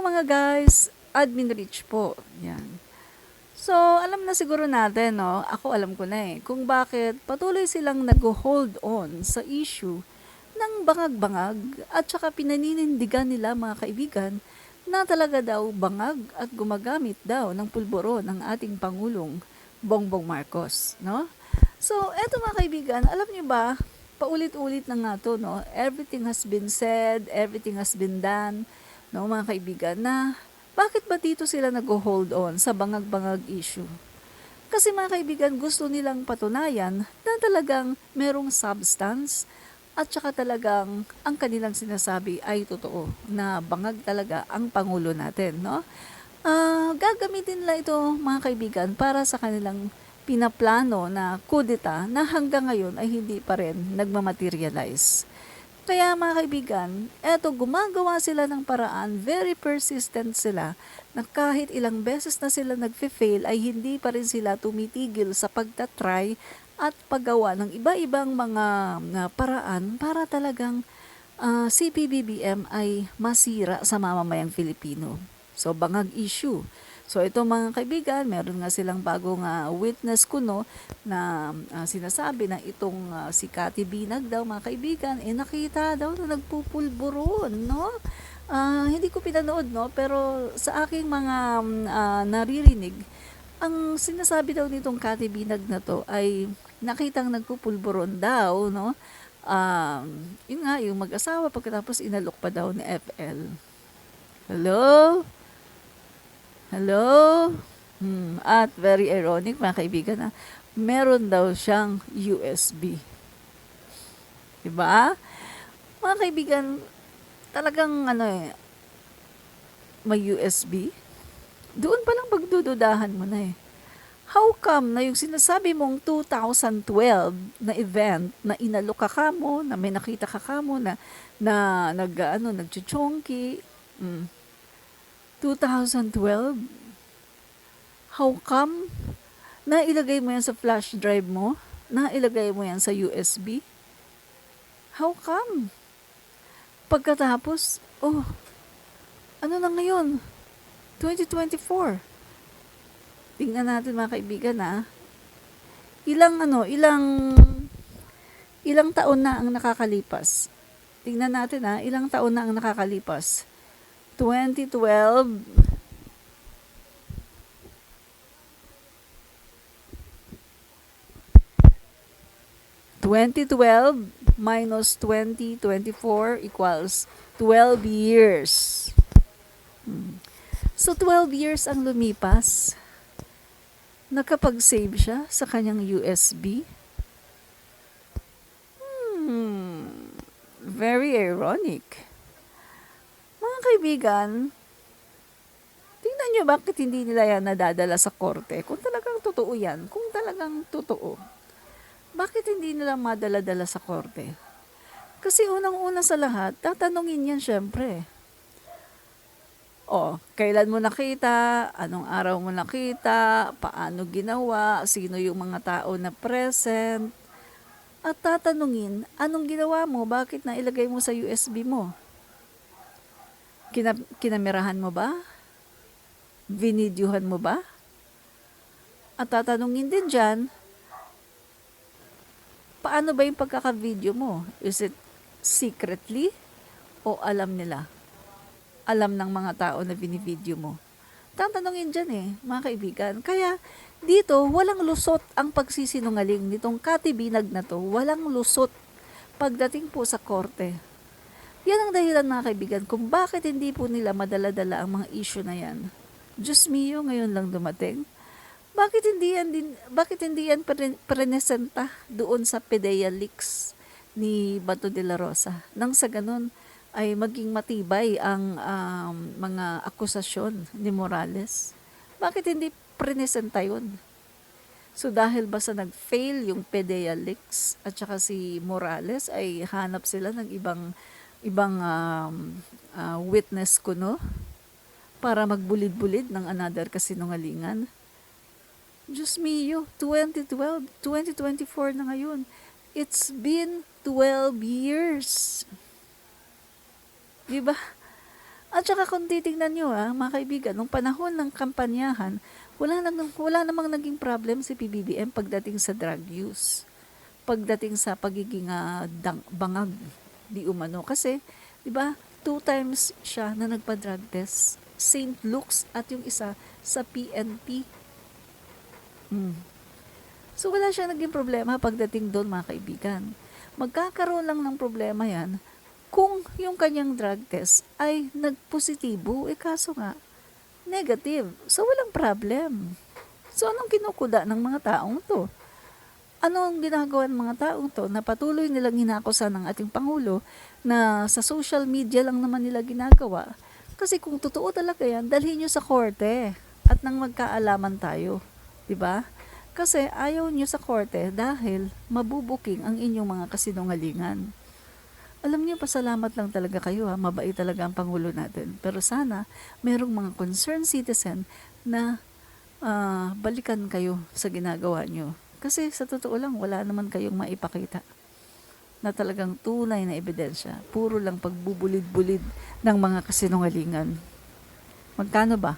Hello mga guys, Admin Rich po. Yan. So, alam na siguro natin, no? Ako alam ko na kung bakit patuloy silang nag-hold on sa issue ng bangag-bangag at saka pinaninindigan nila mga kaibigan na talaga daw bangag at gumagamit daw ng pulburo ng ating Pangulong Bongbong Marcos, no? So, eto mga kaibigan, alam niyo ba, paulit-ulit na nga to, no? Everything has been said, everything has been done, no, mga kaibigan, na bakit ba dito sila nag-hold on sa bangag-bangag issue? Kasi mga kaibigan, gusto nilang patunayan na talagang merong substance at saka talagang ang kanilang sinasabi ay totoo, na bangag talaga ang Pangulo natin, no? Gagamitin nila ito mga kaibigan para sa kanilang pinaplano na kudeta na hanggang ngayon ay hindi pa rin nagmamaterialize. Kaya mga kaibigan, eto gumagawa sila ng paraan, very persistent sila, na kahit ilang beses na sila nagfe-fail ay hindi pa rin sila tumitigil sa pagtatry at paggawa ng iba-ibang mga paraan para talagang si PBBM ay masira sa mamamayang Filipino. So, bangag issue. So, ito mga kaibigan, meron nga silang bagong witness kuno na sinasabi na itong si Cathy Binag daw mga kaibigan, nakita daw na nagpupulburon, no? Hindi ko pinanood, no? Pero sa aking mga naririnig, ang sinasabi daw nitong Cathy Binag na to ay nakitang nagpupulburon daw, no? Yun nga, yung mag-asawa pagkatapos inalok pa daw ni FL. Hello? Hello? At very ironic mga kaibigan na meron daw siyang USB. Diba? Mga kaibigan, talagang may USB. Doon pa lang pagdududahan mo na How come na yung sinasabi mong 2012 na event na inalok ka kamo, na may nakita ka kamo na nagchuchongki, 2012? How come? Nailagay mo yan sa flash drive mo? Nailagay mo yan sa USB? How come? Pagkatapos, ano na ngayon? 2024. Tingnan natin mga kaibigan ilang taon na ang nakakalipas. Tingnan natin ilang taon na ang nakakalipas. 2012 minus 2024 equals 12 years. So, 12 years ang lumipas. Nakapag-save siya sa kanyang USB. Very ironic. Mga kaibigan, tingnan nyo bakit hindi nila yan nadadala sa korte. Kung talagang totoo yan, kung talagang totoo, bakit hindi nila madala-dala sa korte? Kasi unang-una sa lahat, tatanungin yan syempre. Kailan mo nakita? Anong araw mo nakita? Paano ginawa? Sino yung mga tao na present? At tatanungin, anong ginawa mo? Bakit nailagay mo sa USB mo? Kinamerahan mo ba? Vinidyohan mo ba? At tatanungin din dyan, paano ba yung pagkaka-video mo? Is it secretly o alam nila? Alam ng mga tao na binivideo mo. Tatanungin dyan mga kaibigan. Kaya dito, walang lusot ang pagsisinungaling nitong Cathy Binag na to. Walang lusot pagdating po sa korte. Yan ang dahilan mga kaibigan kung bakit hindi po nila madala-dala ang mga issue na yan. Diyos mio, ngayon lang dumating. Bakit hindi yan prenesenta doon sa PDEA leaks ni Bato de la Rosa? Nang sa ganun ay maging matibay ang mga akusasyon ni Morales. Bakit hindi prenesenta yun? So dahil ba sa nag-fail yung PDEA leaks at saka si Morales ay hanap sila ng ibang witness kuno para magbulid-bulid ng another kasinungalingan. Diyos mio, 2012, 2024 na ngayon. It's been 12 years. Diba? At saka kung titignan nyo mga kaibigan, nung panahon ng kampanyahan, wala namang naging problem si PBBM pagdating sa drug use. Pagdating sa pagiging bangag, di umano. Kasi, di ba, 2 times siya na nagpa-drug test. St. Luke's at yung isa sa PNP. So, wala siya naging problema pagdating doon, mga kaibigan. Magkakaroon lang ng problema yan kung yung kanyang drug test ay nagpositibo, kaso nga, negative. So, walang problem. So, anong kinukuda ng mga taong to? Ano ang ginagawa ng mga taong to na patuloy nilang hinakusan ng ating Pangulo na sa social media lang naman nila ginagawa? Kasi kung totoo talaga yan, dalhin nyo sa korte at nang magkaalaman tayo. 'Di ba? Kasi ayaw nyo sa korte dahil mabubuking ang inyong mga kasinungalingan. Alam niyo, pasalamat lang talaga kayo mabait talaga ang Pangulo natin. Pero sana, merong mga concerned citizen na balikan kayo sa ginagawa nyo. Kasi sa totoo lang, wala naman kayong maipakita na talagang tunay na ebidensya. Puro lang pagbubulid-bulid ng mga kasinungalingan. Magkano ba?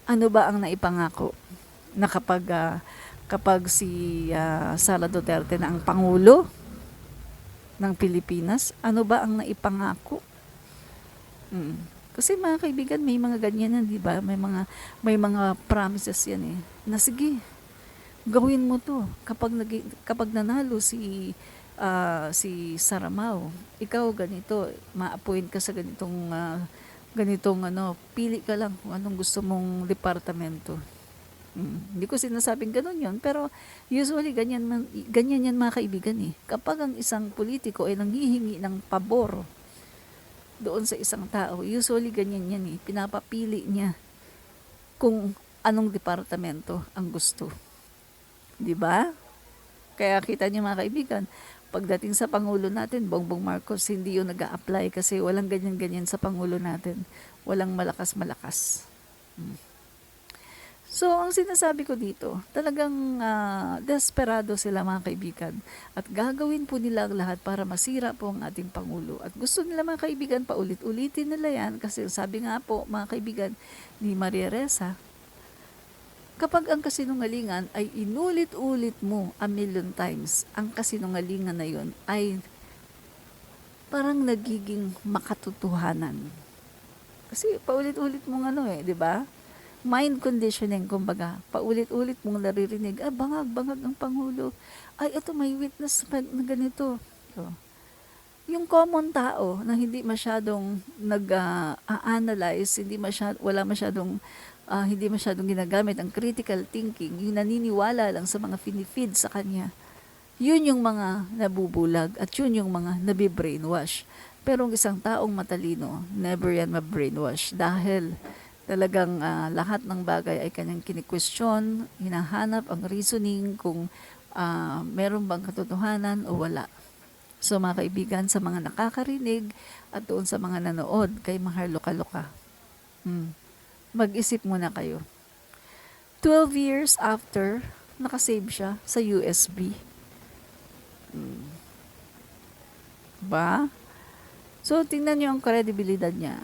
Ano ba ang naipangako na kapag si Sara Duterte na ang Pangulo ng Pilipinas, ano ba ang naipangako? Kasi mga kaibigan, may mga ganyan yan, di ba? May mga promises yan na sige, gawin mo to. Kapag nanalo si Saramao, ikaw ganito, ma-appoint ka sa ganitong pili ka lang kung anong gusto mong departamento. Hindi ko sinasabing ganun yon, pero usually ganyan yan mga kaibigan Kapag ang isang politiko ay nanghihingi ng pabor doon sa isang tao, usually ganyan yan pinapapili niya kung anong departamento ang gusto. 'Di ba? Kaya kita niyo mga kaibigan, pagdating sa Pangulo natin, Bongbong Marcos, hindi yun nag-a-apply kasi walang ganyan-ganyan sa Pangulo natin. Walang malakas-malakas. So, ang sinasabi ko dito, talagang desperado sila mga kaibigan at gagawin po nila ang lahat para masira po ang ating Pangulo. At gusto nila mga kaibigan, paulit-ulitin nila yan kasi sabi nga po mga kaibigan ni Maria Ressa, kapag ang kasinungalingan ay inulit-ulit mo 1,000,000 times, ang kasinungalingan na yon ay parang nagiging makatotohanan. Kasi paulit-ulit mong di ba? Mind conditioning, kumbaga, paulit-ulit mong naririnig, bangag ang Pangulo. Ay, ito may witness na ganito. So, yung common tao na hindi masyadong nag-analyze, hindi masyadong ginagamit ang critical thinking, yung naniniwala lang sa mga finifeed sa kanya, yun yung mga nabubulag at yun yung mga nabibrainwash. Pero ang isang taong matalino, never yan mabrainwash dahil talagang lahat ng bagay ay kanyang kini-question, hinahanap ang reasoning kung meron bang katotohanan o wala. So mga kaibigan, sa mga nakakarinig at doon sa mga nanood kay Mahar Loka-Loka, mag-isip muna kayo. 12 years after, nakasave siya sa USB. Ba? So, tingnan niyo ang kredibilidad niya.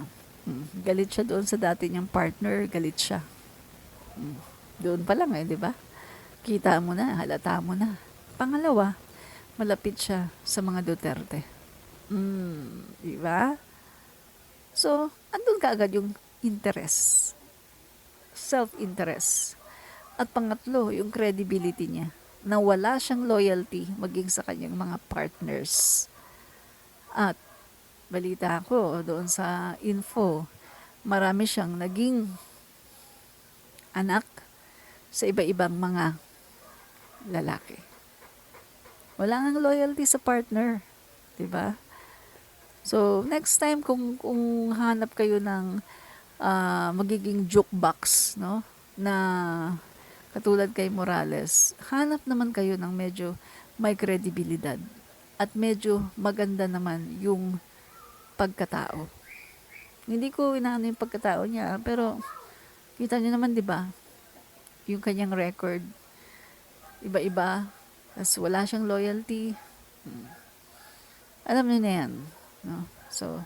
Galit siya doon sa dati niyang partner, galit siya. Doon pa lang di ba? Kita mo na, halata mo na. Pangalawa, malapit siya sa mga Duterte. Di ba? So, andun kaagad yung interest. Self-interest. At pangatlo, yung credibility niya. Na wala siyang loyalty maging sa kanyang mga partners. At balita ko doon sa info, marami siyang naging anak sa iba-ibang mga lalaki. Wala ngang loyalty sa partner, 'di ba? So, next time kung hanap kayo ng magiging jukebox, no? Na katulad kay Morales, hanap naman kayo ng medyo may kredibilidad at medyo maganda naman yung pagkatao. Hindi ko inaano yung pagkatao niya, pero kita niyo naman, 'di ba? Yung kanyang record, iba-iba, tas wala siyang loyalty. Alam niyo na yan, no? So,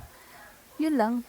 yun lang.